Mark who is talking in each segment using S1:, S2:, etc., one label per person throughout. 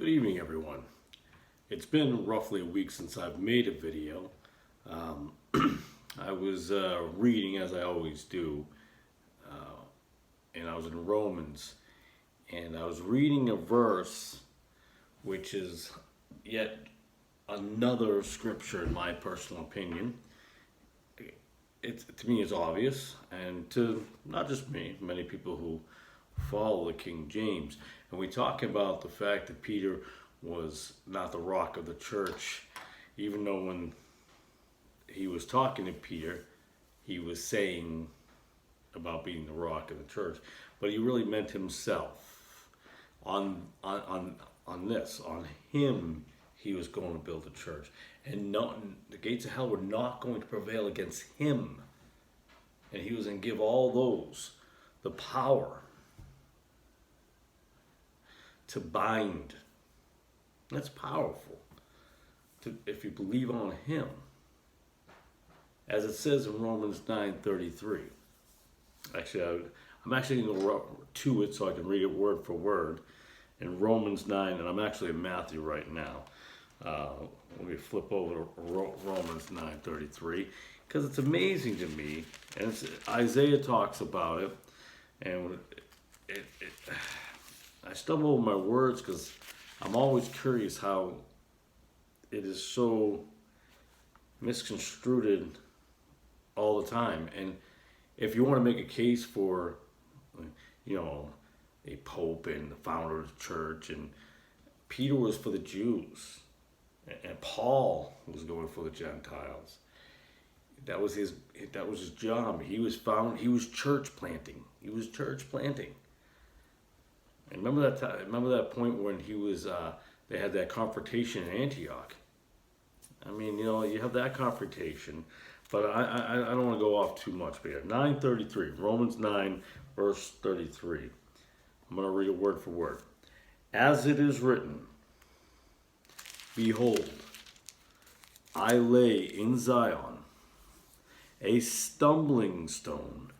S1: Good evening, everyone. It's been roughly a week since I've made a video. Um, I was reading, as I always do, and I was in Romans, and I was reading a verse which is yet another scripture, in my personal opinion. To me, it's obvious, and to not just me, many people who follow the King James. And we talk about the fact that Peter was not the rock of the church, even though when he was talking to Peter, he was saying about being the rock of the church, but he really meant himself. On him, he was going to build a church, and the gates of hell were not going to prevail against him, and he was going to give all those the power to bind. That's powerful. If you believe on him, as it says in Romans 9:33. Actually, I'm actually going to go to it so I can read it word for word. In Romans 9, and I'm actually in Matthew right now. Let me flip over to Romans 9:33, because it's amazing to me, and Isaiah talks about it, and I stumble over my words because I'm always curious how it is so misconstrued all the time. And if you want to make a case for, a pope and the founder of the church, and Peter was for the Jews, and Paul was going for the Gentiles. That was his job. He was church planting. And remember that time, remember that point when he was they had that confrontation in Antioch. I mean, you have that confrontation, but I don't want to go off too much. But yeah, 9:33, Romans 9, verse 33. I'm going to read it word for word. As it is written, behold, I lay in Zion a stumbling stone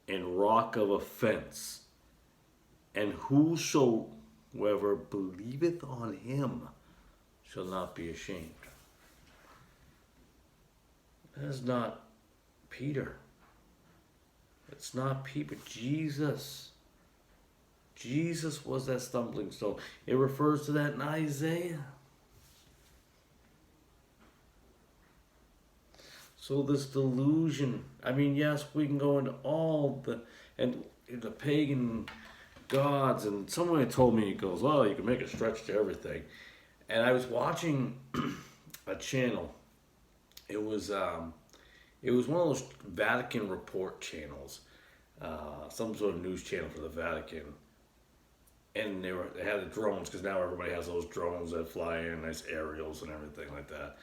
S1: and rock of offense, and whosoever believeth on him shall not be ashamed. That is not Peter. It's not Peter. Jesus. Jesus was that stumbling stone. It refers to that in Isaiah. So this delusion, yes, we can go into all the pagan gods, and someone told me, he goes, oh, you can make a stretch to everything. And I was watching a channel. It was one of those Vatican Report channels, some sort of news channel for the Vatican. And they had the drones, because now everybody has those drones that fly in, nice aerials and everything like that.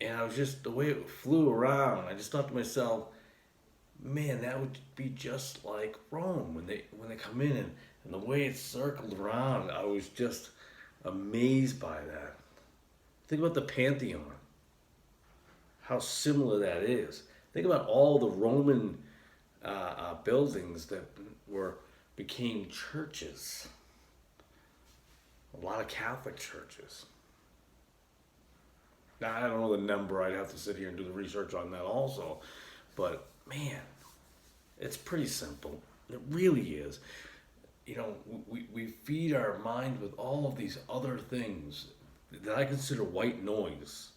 S1: And I was just, the way it flew around, I just thought to myself, man, that would be just like Rome when they come in, and the way it circled around. I was just amazed by that. Think about the Pantheon, how similar that is. Think about all the Roman buildings that became churches. A lot of Catholic churches. Now, I don't know the number. I'd have to sit here and do the research on that also. But, man, it's pretty simple. It really is. We feed our mind with all of these other things that I consider white noise.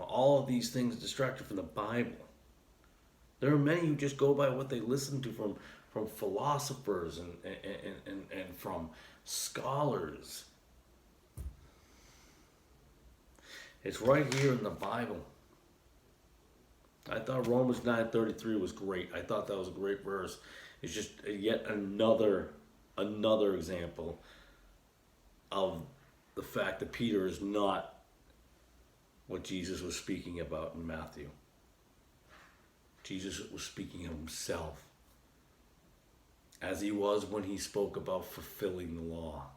S1: All of these things distracted from the Bible. There are many who just go by what they listen to from philosophers and from scholars. It's right here in the Bible. I thought Romans 9:33 was great. I thought that was a great verse. It's just yet another example of the fact that Peter is not what Jesus was speaking about in Matthew. Jesus was speaking of himself, as he was when he spoke about fulfilling the law.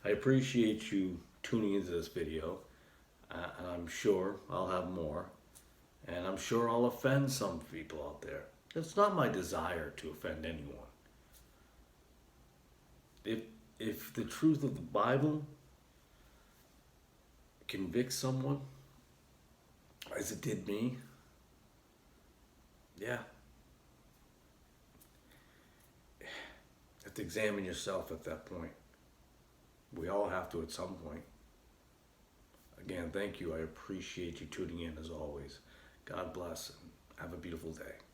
S1: I appreciate you tuning into this video, and I'm sure I'll have more, and I'm sure I'll offend some people out there. It's not my desire to offend anyone. if the truth of the Bible convicts someone, as it did me, yeah, you have to examine yourself at that point. We all have to at some point. Again, thank you. I appreciate you tuning in as always. God bless and have a beautiful day.